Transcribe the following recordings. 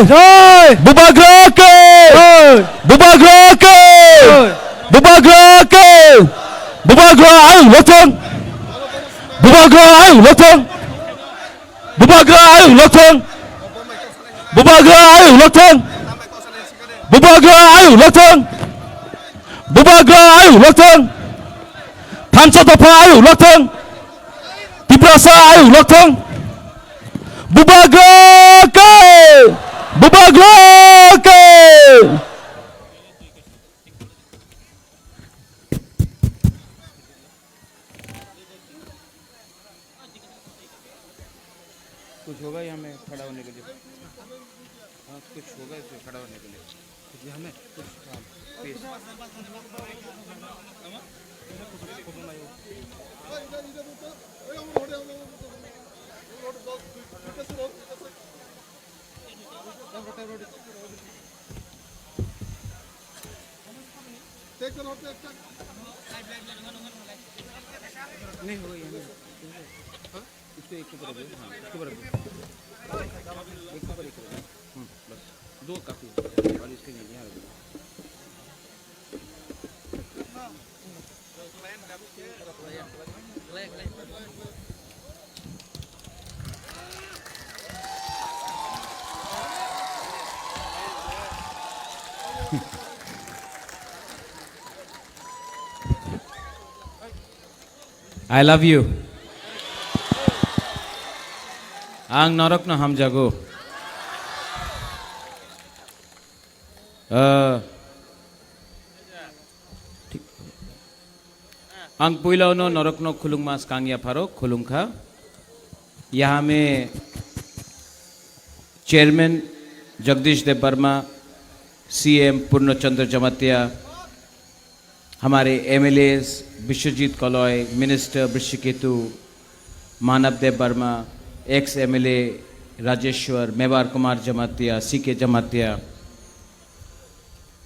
Bubagrake! Bubagrake! Bubagrake! Bubagra ayo lotong! Bubagra ayo lotong! Bubagra ayo lotong! Bubagra ayo lotong! Bubagra ayo lotong! Bubagra ayo lotong! Panchatopa ayo lotong! Tiprasa ayo lotong! Bubagrake! Bubagrake! कुछ होगा यहाँ में खड़ा होने के लिए? हाँ कुछ होगा इसमें खड़ा होने के लिए यहाँ में कुछ पेश नहीं होगा यहाँ में इसको एक ऊपर रखो हाँ इसके ऊपर रखो एक ऊपर एक बस दो काफी और इसके नीचे यहाँ रखो I love you. Ang norok no ham jago. Ang puilau no norok no khulung mas kangya pharo khulung kha. यहाँ में चेयरमैन जगदीश देव वर्मा, सीएम पूर्णचंद्र जमातिया, हमारे MLAs Biswajit Kalai, minister Brishaketu, Manav Dev Verma, ex MLA Rajeshwar, Mewar Kumar Jamatia, CK Jamatia,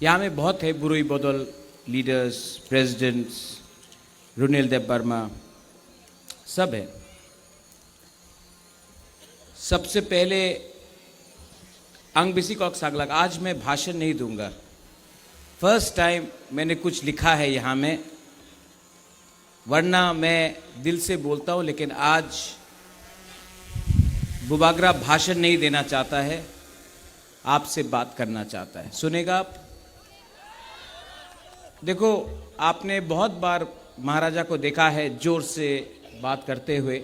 यहाँ में बहुत है बुरुई बदल लीडर्स, प्रेसिडेंट्स, रुनिल देव वर्मा, सब है। सबसे पहले अंग बिसी कॉक सागलक, आज मैं भाषण नहीं दूंगा। फर्स्ट टाइम मैंने कुछ लिखा है यहाँ में, वरना मैं दिल से बोलता हूँ, लेकिन आज बुबागरा भाषण नहीं देना चाहता है, आपसे बात करना चाहता है। सुनेगा आप? देखो, आपने बहुत बार महाराजा को देखा है जोर से बात करते हुए,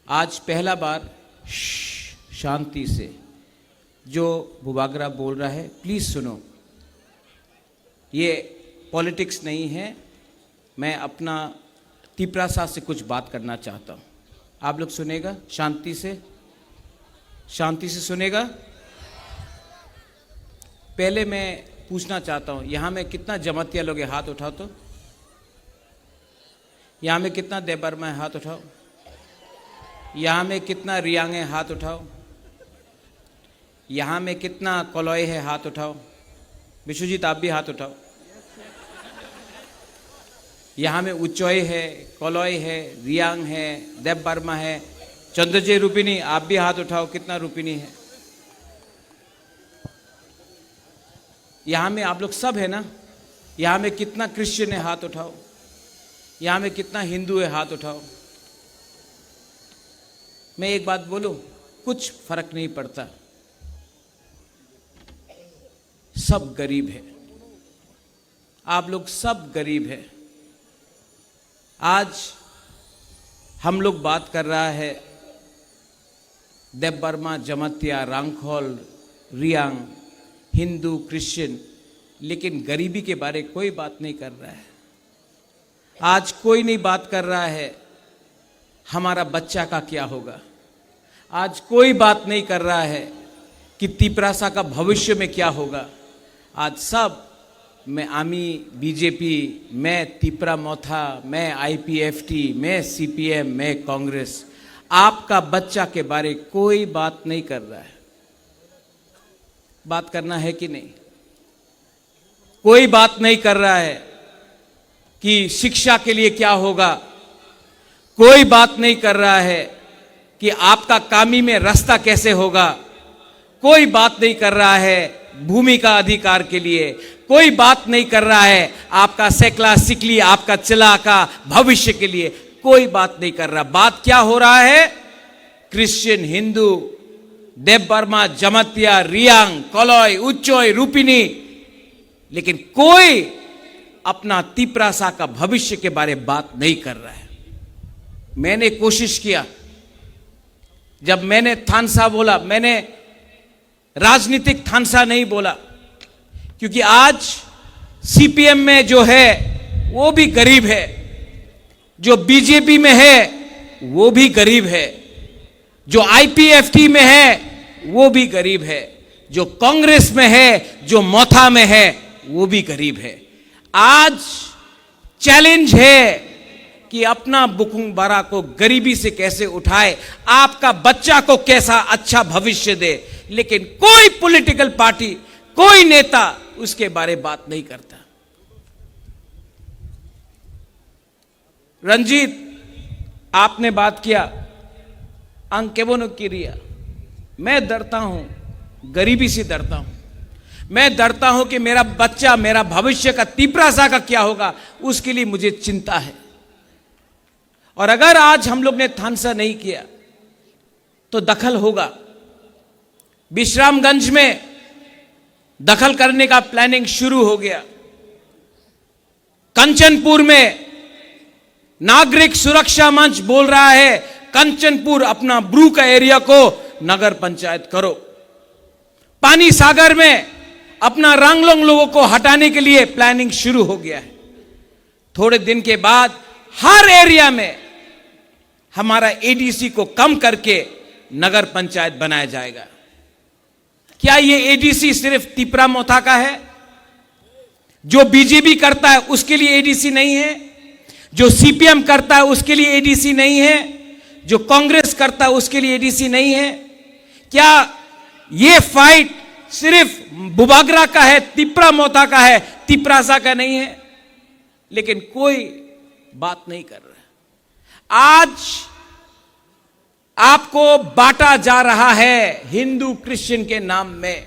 आज पहला बार शांति से जो बुबागरा बोल रहा है प्लीज सुनो। ये पॉलिटिक्स नहीं है, मैं अपना तिपरासा से कुछ बात करना चाहता हूँ। आप लोग सुनेगा शांति से? शांति से सुनेगा? पहले मैं पूछना चाहता हूँ, यहाँ में कितना जमातिया लोग है? हाथ उठाओ तो। यहाँ में कितना देवबर्मा है? हाथ उठाओ। यहाँ में कितना रियांग है? हाथ उठाओ। यहाँ में कितना कलॉय है? हाथ उठाओ। विश्वजीत आप भी हाथ उठाओ। यहाँ में उच्चोय है, कलॉय है, रियांग है, देव वर्मा है, चंद्रजय रूपिनी आप भी हाथ उठाओ। कितना रूपिनी है? यहाँ में आप लोग सब है ना? यहाँ में कितना क्रिश्चियन है? हाथ उठाओ। यहाँ में कितना हिंदू है? हाथ उठाओ। मैं एक बात बोलूं, कुछ फर्क नहीं पड़ता, सब गरीब है। आप लोग सब गरीब है। आज हम लोग बात कर रहा है देव वर्मा, जमातिया, रांखोल, रियांग, हिंदू, क्रिश्चियन, लेकिन गरीबी के बारे कोई बात नहीं कर रहा है। आज कोई नहीं बात कर रहा है हमारा बच्चा का क्या होगा। आज कोई बात नहीं कर रहा है कि तिपरासा का भविष्य में क्या होगा। आज सब, मैं आमी बीजेपी, मैं तिपरा मोथा, मैं आईपीएफटी, मैं सीपीएम, मैं कांग्रेस, आपका बच्चा के बारे कोई बात नहीं कर रहा है। बात करना है कि नहीं? कोई बात नहीं कर रहा है कि शिक्षा के लिए क्या होगा। कोई बात नहीं कर रहा है कि आपका कामी में रास्ता कैसे होगा। कोई बात नहीं कर रहा है भूमि का अधिकार के लिए, कोई बात नहीं कर रहा है आपका सेकला सिकली, आपका चिला का भविष्य के लिए, कोई बात नहीं कर रहा। बात क्या हो रहा है? क्रिश्चियन, हिंदू, देव बर्मा, जमतिया, रियांग, कलॉय, उच्चोय, रूपिनी, लेकिन कोई अपना तिपरासा का भविष्य के बारे में बात नहीं कर रहा है। मैंने कोशिश किया, जब मैंने थानसा बोला, मैंने राजनीतिक थानसा नहीं बोला, क्योंकि आज सीपीएम में जो है वो भी गरीब है, जो बीजेपी में है वो भी गरीब है, जो आईपीएफटी में है वो भी गरीब है, जो कांग्रेस में है, जो मोथा में है वो भी गरीब है। आज चैलेंज है कि अपना बुकुंग बारा को गरीबी से कैसे उठाए, आपका बच्चा को कैसा अच्छा भविष्य दे, लेकिन कोई पॉलिटिकल पार्टी, कोई नेता उसके बारे में बात नहीं करता। रंजीत, आपने बात किया अंकेबोनो किरिया, मैं डरता हूं, गरीबी से डरता हूं। मैं डरता हूं कि मेरा बच्चा, मेरा भविष्य का तिपरासा का क्या होगा, उसके लिए मुझे चिंता है। और अगर आज हम लोग ने थानसा नहीं किया तो दखल होगा। विश्रामगंज में दखल करने का प्लानिंग शुरू हो गया। कंचनपुर में नागरिक सुरक्षा मंच बोल रहा है कंचनपुर अपना ब्रू का एरिया को नगर पंचायत करो। पानी सागर में अपना रंगलोंग लोगों को हटाने के लिए प्लानिंग शुरू हो गया है। थोड़े दिन के बाद हर एरिया में हमारा एडीसी को कम करके नगर पंचायत बनाया जाएगा। क्या ये एडीसी सिर्फ तिपरा मोथा का है? जो बीजेपी करता है उसके लिए एडीसी नहीं है? जो सीपीएम करता है उसके लिए एडीसी नहीं है? जो कांग्रेस करता है उसके लिए एडीसी नहीं है? क्या ये फाइट सिर्फ बुबागरा का है, तिपरा मोथा का है, तिपरासा का नहीं है? लेकिन कोई बात नहीं कर रहा। आज आपको बांटा जा रहा है हिंदू क्रिश्चियन के नाम में।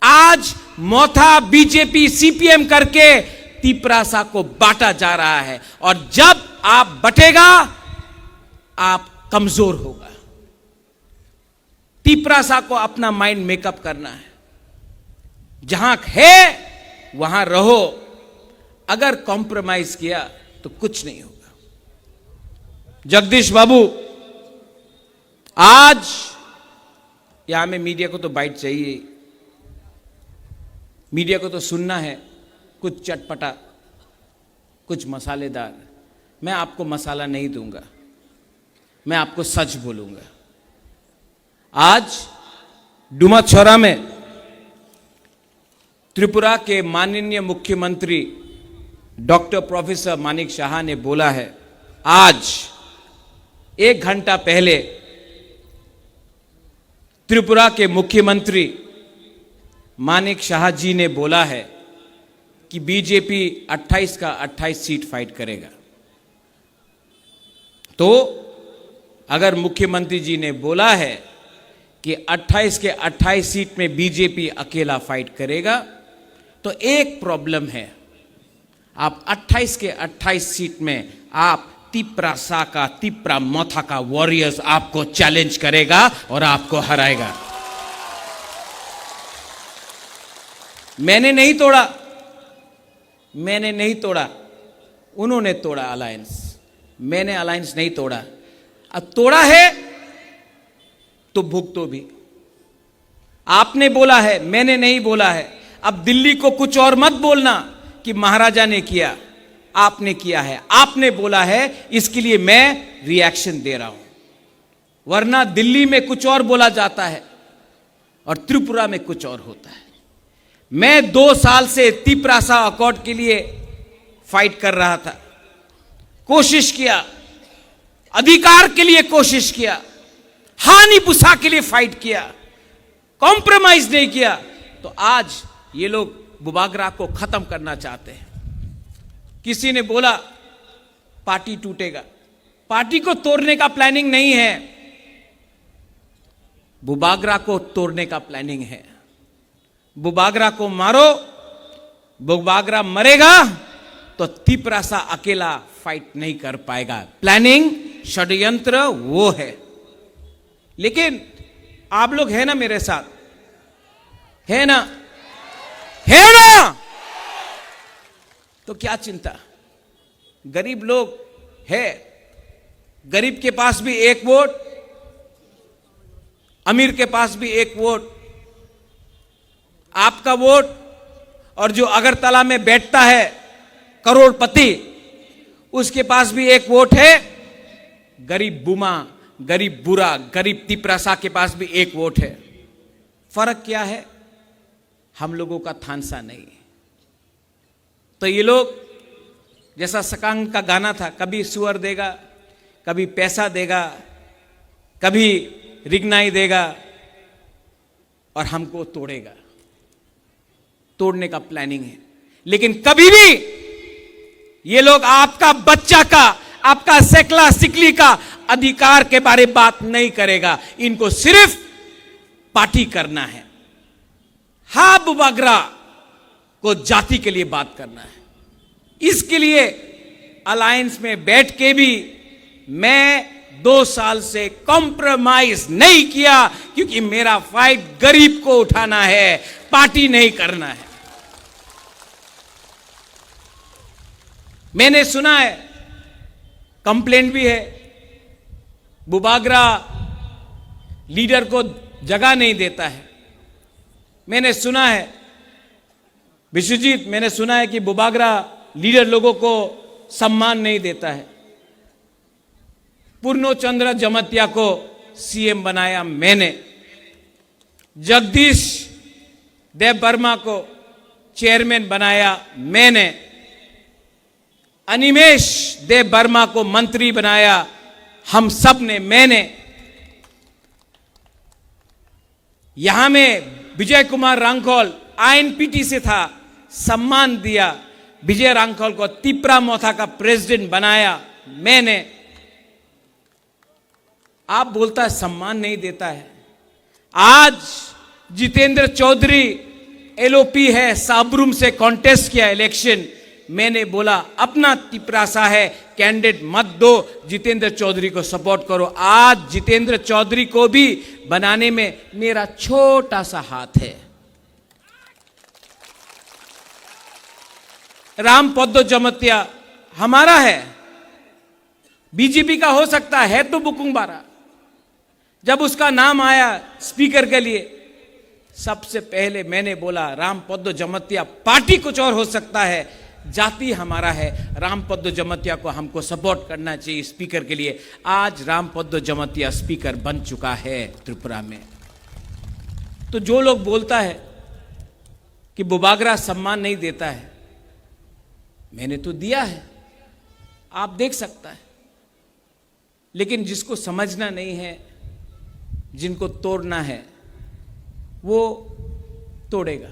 आज मोथा बीजेपी सीपीएम करके तिपरासा को बांटा जा रहा है, और जब आप बटेगा आप कमजोर होगा। तिपरासा को अपना माइंड मेकअप करना है। जहां है वहां रहो, अगर कॉम्प्रोमाइज किया तो कुछ नहीं होगा। जगदीश बाबू, आज यहां में मीडिया को तो बाइट चाहिए, मीडिया को तो सुनना है कुछ चटपटा, कुछ मसालेदार। मैं आपको मसाला नहीं दूंगा, मैं आपको सच बोलूंगा। आज डुमाछोरा में त्रिपुरा के माननीय मुख्यमंत्री डॉक्टर प्रोफेसर मानिक शाह ने बोला है, आज 1 घंटा पहले त्रिपुरा के मुख्यमंत्री मानिक शाह जी ने बोला है कि बीजेपी 28 का 28 सीट फाइट करेगा। तो अगर मुख्यमंत्री जी ने बोला है कि 28 के 28 सीट में बीजेपी अकेला फाइट करेगा, तो एक प्रॉब्लम है। आप 28 के 28 सीट में आप तिपरासा का, तिपरा मोथा का वॉरियर्स आपको चैलेंज करेगा और आपको हराएगा। मैंने नहीं तोड़ा, मैंने नहीं तोड़ा, उन्होंने तोड़ा अलायंस। मैंने अलायंस नहीं तोड़ा। अब तोड़ा है तो भुगतो भी। आपने बोला है, मैंने नहीं बोला है। अब दिल्ली को कुछ और मत बोलना कि महाराजा ने किया, आपने किया है, आपने बोला है, इसके लिए मैं रिएक्शन दे रहा हूं। वरना दिल्ली में कुछ और बोला जाता है और त्रिपुरा में कुछ और होता है। मैं 2 साल से तिपरासा अकॉर्ड के लिए फाइट कर रहा था, कोशिश किया, अधिकार के लिए कोशिश किया, हानि पुसा के लिए फाइट किया, कॉम्प्रोमाइज नहीं किया। तो आज ये लोग बुबागरा को खत्म करना चाहते हैं। किसी ने बोला पार्टी टूटेगा, पार्टी को तोड़ने का प्लानिंग नहीं है। बुबागरा को तोड़ने का प्लानिंग है। बुबागरा को मारो, बुबागरा मरेगा तो तिपरासा अकेला फाइट नहीं कर पाएगा। प्लानिंग, षड्यंत्र वो है। लेकिन आप लोग है ना मेरे साथ, है ना, है ना? तो क्या चिंता, गरीब लोग है, गरीब के पास भी एक वोट, अमीर के पास भी एक वोट। आपका वोट और जो अगरतला में बैठता है करोड़पति, उसके पास भी एक वोट है। गरीब बुमा, गरीब बुरा, गरीब तिपरासा के पास भी एक वोट है। फर्क क्या है? हम लोगों का थानसा नहीं। तो ये लोग, जैसा सकांग का गाना था, कभी सुअर देगा, कभी पैसा देगा, कभी रिगनाई देगा और हमको तोड़ेगा। तोड़ने का प्लानिंग है। लेकिन कभी भी ये लोग आपका बच्चा का, आपका सेकला सिकली का अधिकार के बारे में बात नहीं करेगा। इनको सिर्फ पार्टी करना है। हाँ, बुबागरा को जाति के लिए बात करना है। इसके लिए अलायंस में बैठ के भी मैं 2 साल से कॉम्प्रोमाइज नहीं किया, क्योंकि मेरा फाइट गरीब को उठाना है, पार्टी नहीं करना है। मैंने सुना है, कंप्लेंट भी है, बुबागरा लीडर को जगह नहीं देता है। मैंने सुना है, विश्वजीत, मैंने सुना है कि बुबागरा लीडर लोगों को सम्मान नहीं देता है। पूर्णचंद्र जमतिया को सीएम बनाया मैंने, जगदीश देव वर्मा को चेयरमैन बनाया मैंने, अनिमेश देव वर्मा को मंत्री बनाया हम सब ने, मैंने। यहां में विजय कुमार रांखोल आईएनपीटी से था, सम्मान दिया। विजय रांखोल को तिपरा मोथा का प्रेसिडेंट बनाया मैंने। आप बोलता है सम्मान नहीं देता है। आज जितेंद्र चौधरी एलओपी है, साबरूम से कॉन्टेस्ट किया इलेक्शन। मैंने बोला अपना तिपरासा है, कैंडिडेट मत दो, जितेंद्र चौधरी को सपोर्ट करो। आज जितेंद्र चौधरी को भी बनाने में मेरा छोटा सा हाथ है। राम पद्दो जमतिया हमारा है, बीजेपी का हो सकता है तो बुकुंबारा। जब उसका नाम आया स्पीकर के लिए, सबसे पहले मैंने बोला राम पद्दो जमतिया, पार्टी कुछ और हो सकता है, जाति हमारा है। राम पद्दो जमतिया को हमको सपोर्ट करना चाहिए स्पीकर के लिए। आज राम पद्दो जमतिया स्पीकर बन चुका है त्रिपुरा में। तो जो लोग बोलता है कि बुबागरा सम्मान नहीं देता है, मैंने तो दिया है, आप देख सकता है। लेकिन जिसको समझना नहीं है, जिनको तोड़ना है, वो तोड़ेगा।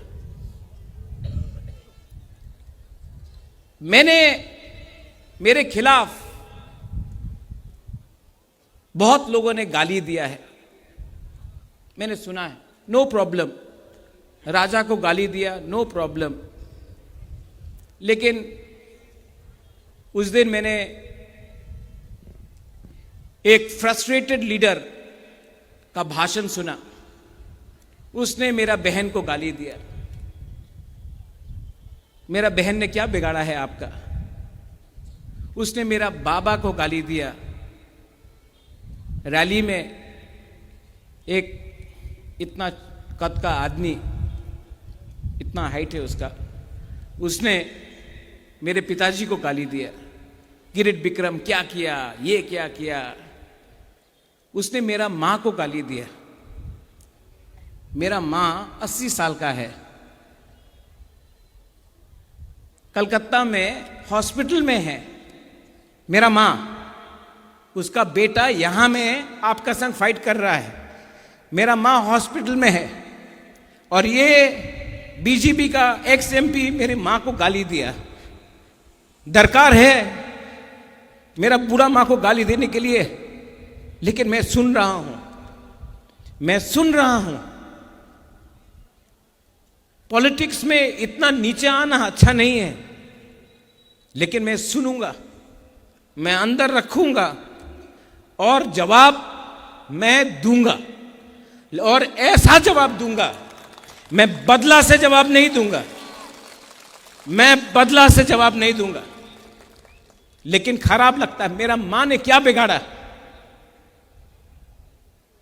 मैंने, मेरे खिलाफ बहुत लोगों ने गाली दिया है, मैंने सुना है, नो प्रॉब्लम। राजा को गाली दिया, नो प्रॉब्लम। लेकिन उस दिन मैंने एक फ्रस्ट्रेटेड लीडर का भाषण सुना। उसने मेरा बहन को गाली दिया। मेरा बहन ने क्या बिगाड़ा है आपका? उसने मेरा बाबा को गाली दिया। रैली में एक इतना कद का आदमी, इतना हाइट है उसका, उसने मेरे पिताजी को गाली दिया। किरीट विक्रम क्या किया, ये क्या किया। उसने मेरा मां को गाली दिया। मेरा मां 80 साल का है, कलकत्ता में हॉस्पिटल में है मेरा मां। उसका बेटा यहां में आपका संग फाइट कर रहा है। मेरा मां हॉस्पिटल में है और ये बीजेपी का एक्स एमपी मेरी मां को गाली दिया। दरकार है मेरा बुरा मां को गाली देने के लिए, लेकिन मैं सुन रहा हूं। मैं सुन रहा हूं। पॉलिटिक्स में इतना नीचे आना अच्छा नहीं है, लेकिन मैं सुनूंगा, मैं अंदर रखूंगा और जवाब मैं दूंगा, और ऐसा जवाब दूंगा। मैं बदला से जवाब नहीं दूंगा, मैं बदला से जवाब नहीं दूंगा। लेकिन खराब लगता है, मेरा मां ने क्या बिगाड़ा,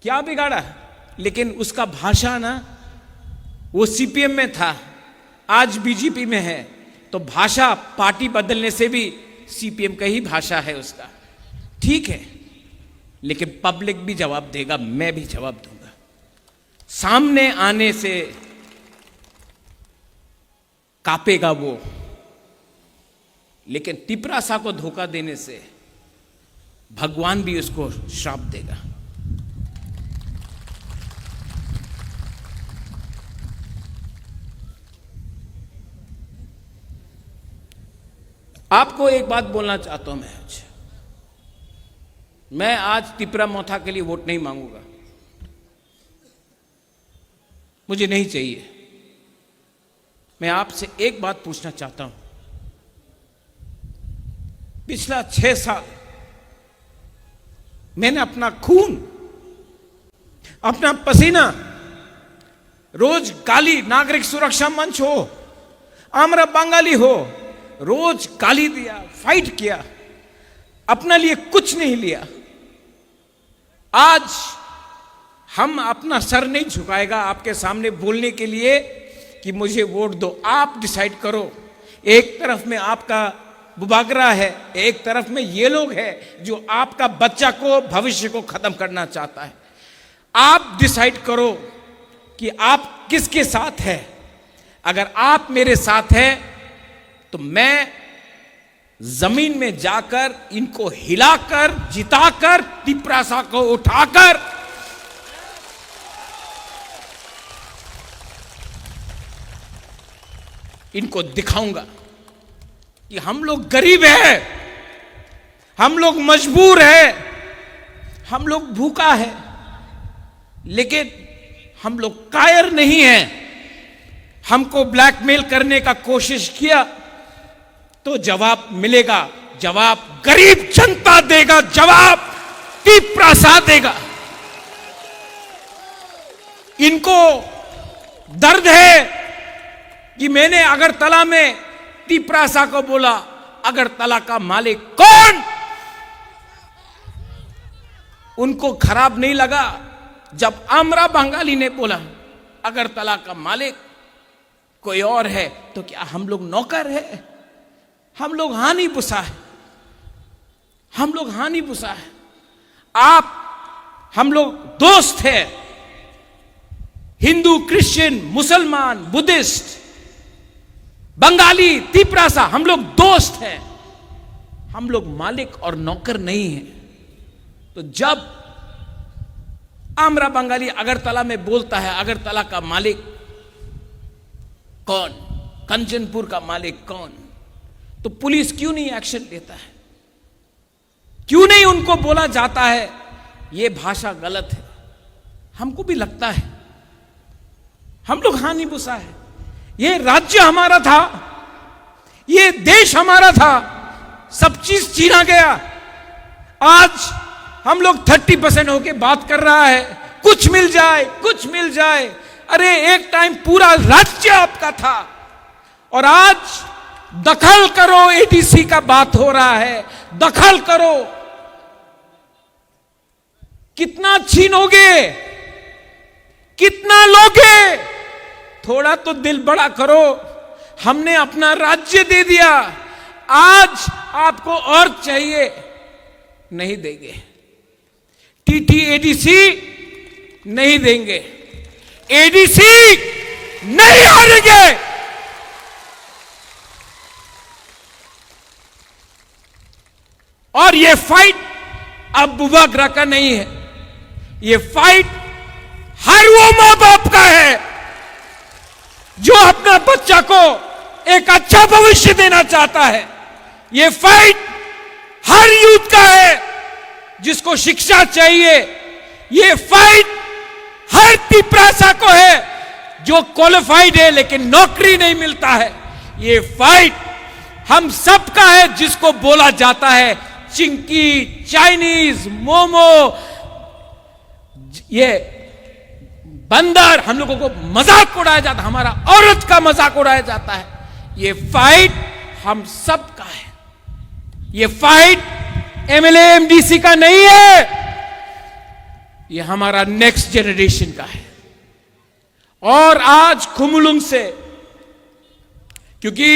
क्या बिगाड़ा? लेकिन उसका भाषा ना, वो सीपीएम में था, आज बीजेपी में है, तो भाषा पार्टी बदलने से भी सीपीएम का ही भाषा है उसका। ठीक है, लेकिन पब्लिक भी जवाब देगा, मैं भी जवाब दूंगा। सामने आने से कांपेगा वो, लेकिन तिपरासा को धोखा देने से भगवान भी उसको श्राप देगा। आपको एक बात बोलना चाहता हूं मैं आज तिपरा मोथा के लिए वोट नहीं मांगूंगा, मुझे नहीं चाहिए। मैं आपसे एक बात पूछना चाहता हूं, पिछला 6 साल मैंने अपना खून, अपना पसीना, रोज गाली, नागरिक सुरक्षा मंच हो, आमरा बंगाली हो, रोज गाली दिया, फाइट किया, अपना लिए कुछ नहीं लिया। आज हम अपना सर नहीं झुकाएगा आपके सामने बोलने के लिए कि मुझे वोट दो। आप डिसाइड करो। एक तरफ में आपका बुबागरा है, एक तरफ में ये लोग हैं जो आपका बच्चा को, भविष्य को खत्म करना चाहता है। आप डिसाइड करो कि आप किसके साथ हैं। अगर आप मेरे साथ हैं तो मैं जमीन में जाकर इनको हिलाकर, जिताकर, तिपरासा को उठाकर इनको दिखाऊंगा कि हम लोग गरीब हैं, हम लोग मजबूर हैं, हम लोग भूखा है, लेकिन हम लोग कायर नहीं हैं। हमको ब्लैकमेल करने का कोशिश किया तो जवाब मिलेगा, जवाब गरीब जनता देगा, जवाब तिपरासा देगा। इनको दर्द है कि मैंने अगरतला में तिपरासा को बोला, अगरतला का मालिक कौन? उनको खराब नहीं लगा जब आमरा बंगाली ने बोला अगरतला का मालिक कोई और है। तो क्या हम लोग नौकर है? हम लोग हानि पुसा है, हम लोग हानि पुसा है। आप, हम लोग दोस्त हैं, हिंदू, क्रिश्चियन, मुसलमान, बुद्धिस्ट, बंगाली, तिपरासा, हम लोग दोस्त हैं, हम लोग मालिक और नौकर नहीं हैं। तो जब आमरा बंगाली अगरतला में बोलता है अगरतला का मालिक कौन, कंचनपुर का मालिक कौन, तो पुलिस क्यों नहीं एक्शन लेता है? क्यों नहीं उनको बोला जाता है यह भाषा गलत है? हमको भी लगता है हम लोग हानि पुसा है। ये राज्य हमारा था, ये देश हमारा था, सब चीज छीना गया। आज हम लोग 30% होके बात कर रहा है, कुछ मिल जाए, कुछ मिल जाए। अरे एक टाइम पूरा राज्य आपका था और आज दखल करो, एडीसी का बात हो रहा है, दखल करो। कितना छीनोगे, कितना लोगे? थोड़ा तो दिल बड़ा करो। हमने अपना राज्य दे दिया, आज आपको और चाहिए, नहीं देंगे। टीटी एडीसी नहीं देंगे, एडीसी नहीं हारेंगे। और ये फाइट अब बुबागरा का नहीं है, ये फाइट हर वो मां बाप का है जो अपना बच्चा को एक अच्छा भविष्य देना चाहता है। ये फाइट हर यूथ का है जिसको शिक्षा चाहिए। ये फाइट हर तिपरासा को है जो क्वालिफाइड है लेकिन नौकरी नहीं मिलता है। ये फाइट हम सबका है जिसको बोला जाता है चिंकी, चाइनीज, मोमो, ये बंदर, हम लोगों को मजाक उड़ाया जाता है, हमारा औरत का मजाक उड़ाया जाता है। ये फाइट हम सबका है। ये फाइट एमएलए एमडीसी का नहीं है, ये हमारा नेक्स्ट जनरेशन का है। और आज खुमलुंग से, क्योंकि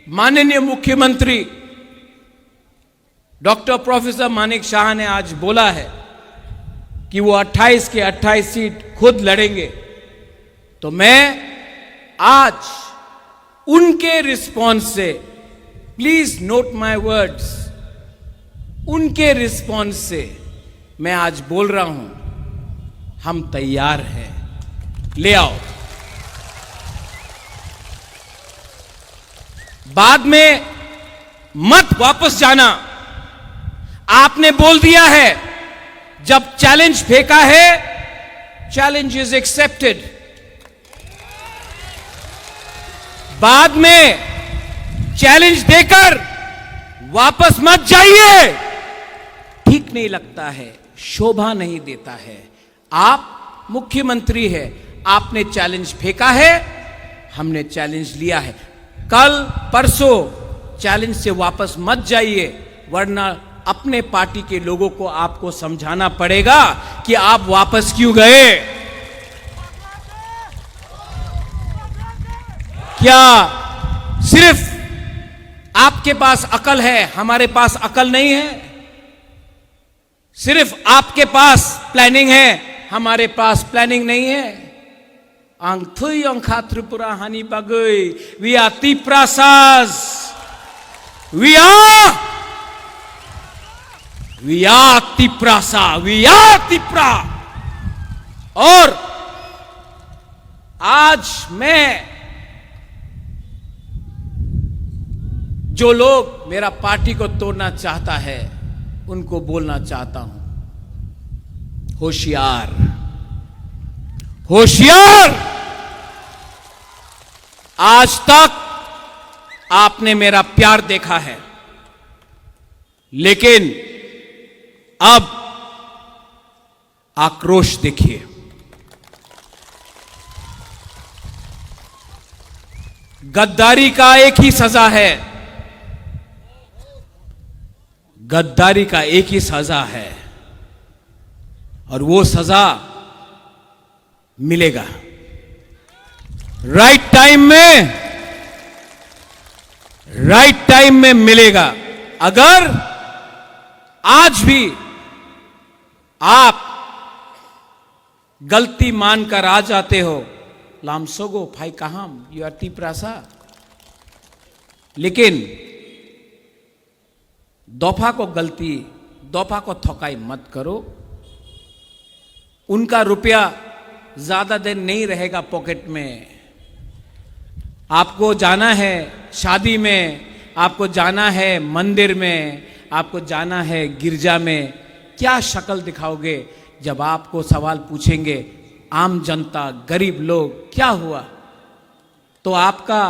माननीय मुख्यमंत्री डॉक्टर प्रोफेसर मानिक शाह ने आज बोला है कि वो 28 के 28 सीट खुद लड़ेंगे, तो मैं आज उनके रिस्पॉन्स से, प्लीज नोट माय वर्ड्स, उनके रिस्पॉन्स से मैं आज बोल रहा हूं, हम तैयार हैं, ले आओ। बाद में मत वापस जाना। आपने बोल दिया है, जब चैलेंज फेंका है, चैलेंज इज एक्सेप्टेड। बाद में चैलेंज देकर वापस मत जाइए, ठीक नहीं लगता है, शोभा नहीं देता है। आप मुख्यमंत्री है, आपने चैलेंज फेंका है, हमने चैलेंज लिया है। कल परसों चैलेंज से वापस मत जाइए, वरना अपने पार्टी के लोगों को आपको समझाना पड़ेगा कि आप वापस क्यों गए। क्या सिर्फ आपके पास अकल है, हमारे पास अकल नहीं है? सिर्फ आपके पास प्लानिंग है, हमारे पास प्लानिंग नहीं है। आंगथुई अंखा त्रिपुरा हानि बागै, we are Tiprasas, we are Tiprasa, we are Tipra. और आज मैं, जो लोग मेरा पार्टी को तोड़ना चाहता है, उनको बोलना चाहता हूं, होशियार, होशियार। आज तक आपने मेरा प्यार देखा है, लेकिन अब आक्रोश देखिए। गद्दारी का एक ही सजा है, गद्दारी का एक ही सजा है, और वो सजा मिलेगा राइट टाइम में, राइट टाइम में मिलेगा। अगर आज भी आप गलती मानकर आ जाते हो, लामसोगो फाई कहाम, यू आर तिप्रासा, लेकिन दफा को गलती, दफा को थकाई मत करो। उनका रुपया ज्यादा दिन नहीं रहेगा पॉकेट में। आपको जाना है शादी में, आपको जाना है मंदिर में, आपको जाना है गिरजा में, क्या शक्ल दिखाओगे जब आपको सवाल पूछेंगे आम जनता, गरीब लोग, क्या हुआ? तो आपका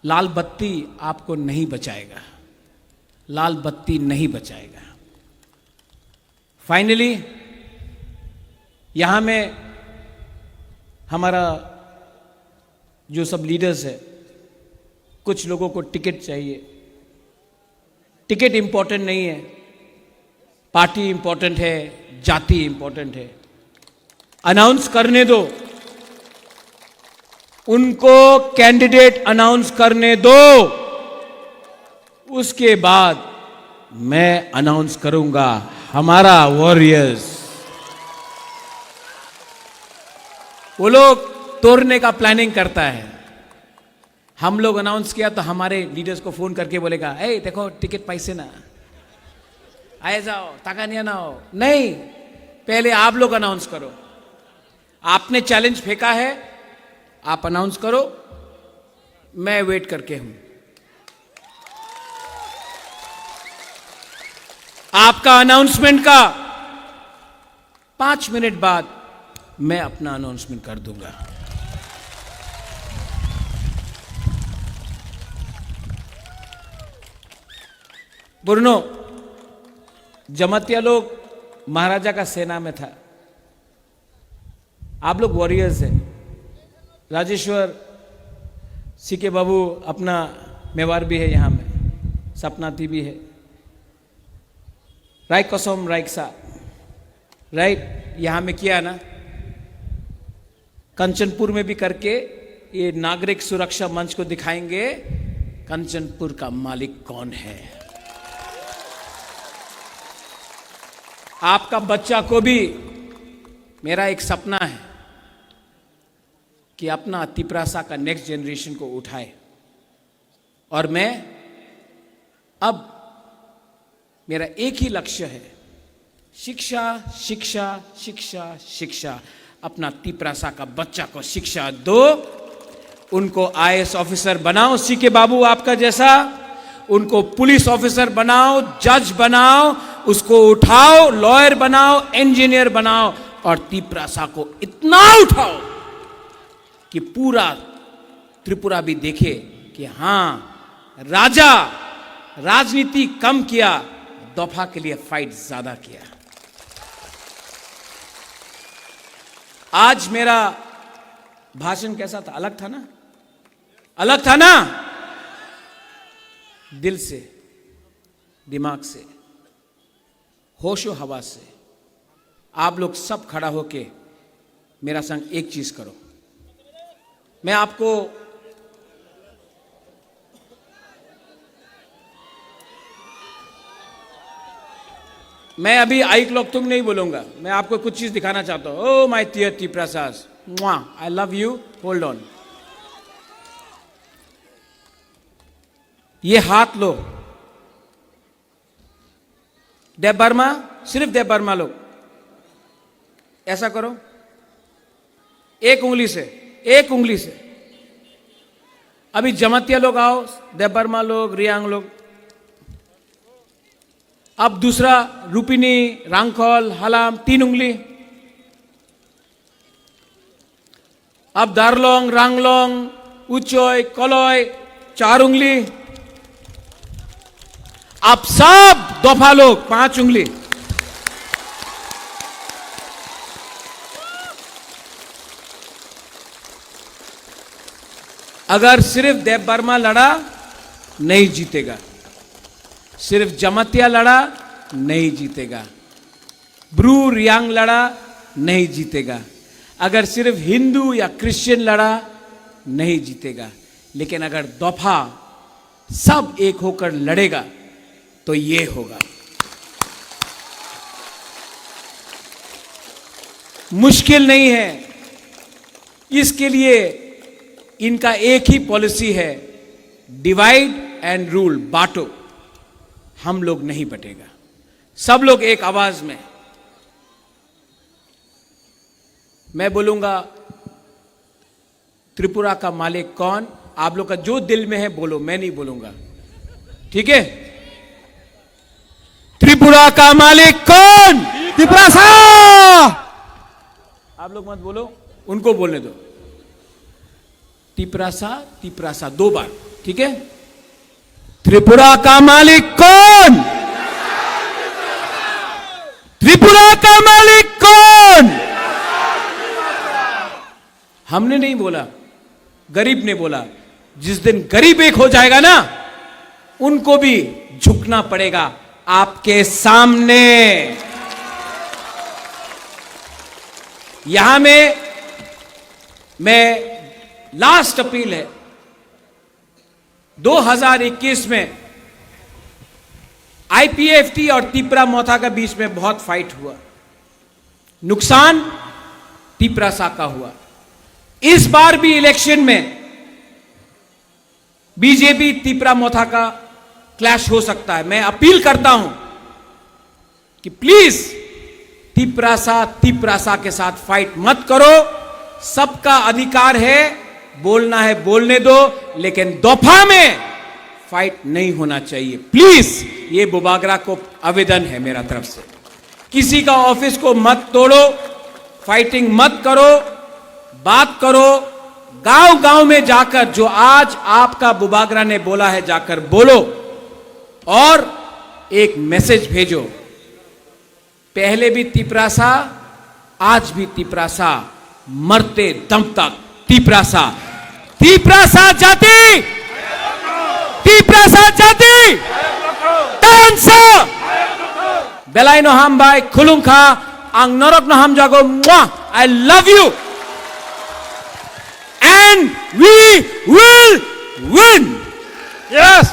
लाल बत्ती आपको नहीं बचाएगा, लाल बत्ती नहीं बचाएगा। फाइनली यहां में हमारा जो सब लीडर्स है, कुछ लोगों को टिकट चाहिए। टिकट इंपॉर्टेंट नहीं है, पार्टी इंपॉर्टेंट है, जाति इंपॉर्टेंट है। अनाउंस करने दो, उनको कैंडिडेट अनाउंस करने दो, उसके बाद मैं अनाउंस करूंगा हमारा वॉरियर्स। वो लोग तोड़ने का प्लानिंग करता है, हम लोग अनाउंस किया तो हमारे लीडर्स को फोन करके बोलेगा, ए देखो टिकट पैसे ना आए, जाओ ताका नहीं ना हो। नहीं, पहले आप लोग अनाउंस करो। आपने चैलेंज फेंका है, आप अनाउंस करो, मैं वेट करके हूं। आपका अनाउंसमेंट का 5 मिनट बाद मैं अपना अनाउंसमेंट कर दूंगा। बुरनो, जमातिया लोग महाराजा का सेना में था, आप लोग वॉरियर्स हैं। राजेश्वर सीके बाबू अपना मेवार भी है यहाँ में, सपनाती भी है, राइट कसम राइकसा राइट यहाँ में किया ना, कंचनपुर में भी करके ये नागरिक सुरक्षा मंच को दिखाएंगे कंचनपुर का मालिक कौन है। आपका बच्चा को भी मेरा एक सपना है कि अपना तिपरासा का नेक्स्ट जनरेशन को उठाए, और मैं अब मेरा एक ही लक्ष्य है, शिक्षा शिक्षा शिक्षा शिक्षा। अपना तिपरासा का बच्चा को शिक्षा दो, उनको आईएएस ऑफिसर बनाओ सीके बाबू आपका जैसा, उनको पुलिस ऑफिसर बनाओ, जज बनाओ, उसको उठाओ, लॉयर बनाओ, इंजीनियर बनाओ, और तिपरासा को इतना उठाओ कि पूरा त्रिपुरा भी देखे कि हां राजा राजनीति कम किया, दफा के लिए फाइट ज्यादा किया। आज मेरा भाषण कैसा था? अलग था ना? अलग था ना? दिल से, दिमाग से, होशो हवा से। आप लोग सब खड़ा होके मेरा संग एक चीज करो। मैं आपको मैं अभी आई क्लॉक तुम नहीं बोलूंगा, मैं आपको कुछ चीज दिखाना चाहता हूं। Oh my dear Tiprasas, I love you, hold on. ये हाथ लो, देव बर्मा, सिर्फ देव बर्मा लोग ऐसा करो, एक उंगली से, एक उंगली से। अभी जमातिया लोग आओ, देव बर्मा लोग, रियांग लोग। अब दूसरा रूपिनी, रांखल, हलाम, 3 उंगली। अब दारलोंग, रांगलोंग, उचोय, कलोय, 4 उंगली। अब सब दोफा लोग 5 उंगली। अगर सिर्फ देव बर्मा लड़ा नहीं जीतेगा, सिर्फ जमातिया लड़ा नहीं जीतेगा, ब्रू रियांग लड़ा नहीं जीतेगा, अगर सिर्फ हिंदू या क्रिश्चियन लड़ा नहीं जीतेगा। लेकिन अगर दफा सब एक होकर लड़ेगा तो ये होगा। मुश्किल नहीं है, इसके लिए इनका एक ही पॉलिसी है, डिवाइड एंड रूल, बांटो। हम लोग नहीं बटेगा, सब लोग एक आवाज में। मैं बोलूंगा त्रिपुरा का मालिक कौन, आप लोग का जो दिल में है बोलो, मैं नहीं बोलूंगा, ठीक है? त्रिपुरा का मालिक कौन? तिपरासा। आप लोग मत बोलो, उनको बोलने दो। तिपरासा, तिपरासा 2 बार, ठीक है? त्रिपुरा का मालिक कौन? त्रिपुरा का मालिक कौन? हमने नहीं बोला, गरीब ने बोला। जिस दिन गरीब एक हो जाएगा ना, उनको भी झुकना पड़ेगा आपके सामने। यहां में मैं लास्ट अपील है, 2021 में आईपीएफटी और तिपरा मोथा के बीच में बहुत फाइट हुआ, नुकसान तिपरासा का हुआ। इस बार भी इलेक्शन में बीजेपी तिपरा मोथा का क्लैश हो सकता है। मैं अपील करता हूं कि प्लीज तिपरासा के साथ फाइट मत करो। सबका अधिकार है, बोलना है बोलने दो, लेकिन दोफा में फाइट नहीं होना चाहिए प्लीज। ये बुबागरा को आवेदन है मेरा तरफ से। किसी का ऑफिस को मत तोड़ो, फाइटिंग मत करो, बात करो, गांव-गांव में जाकर जो आज आपका बुबागरा ने बोला है जाकर बोलो और एक मैसेज भेजो। पहले भी तिपरासा, आज भी तिपरासा, मरते दम तक तिपरासा। तिपरासा जाति, तिपरासा जाति, tansa, Belaino hambai khulungkha, ang norok no ham jago, I love you, and we will win. Yes.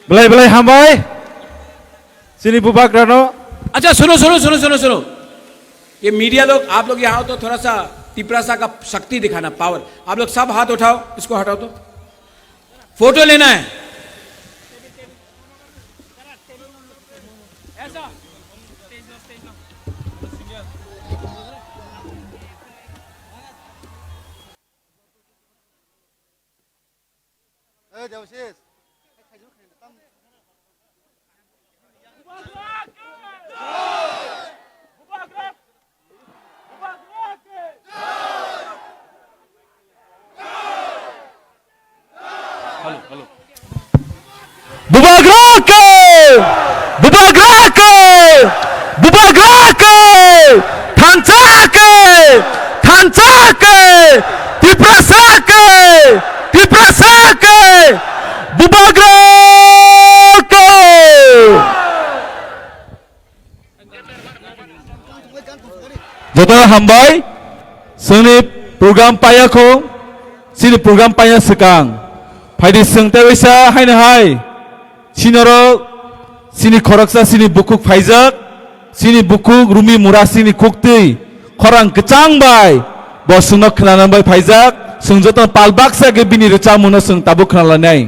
Belai hambai. Sini Bubagra no. अच्छा सुनो सुनो सुनो सुनो सुनो, ये मीडिया लोग, आप लोग यहाँ हो तो थोड़ा सा तिपरासा का शक्ति दिखाना, पावर। आप लोग सब हाथ उठाओ, इसको हटाओ तो फोटो लेना है। Bubagra ke, Bubagra ke, Bubagra ke, Tansa ke, Tansa ke, Tiprasa ke, Tiprasa ke, Bubagra ke. Jodoh hambai, seni program payah ko, sini program payah sekang. Pada sengtai wisa hai nahai, sinoro, sini koraksa sini bukuk faizak, sini bukuk rumi murah sini kukti, korang kecang bay, bos sunok kenalan bay faizak, sengjotan palbaksa ke bini recang muna seng tabuk kenalan nai.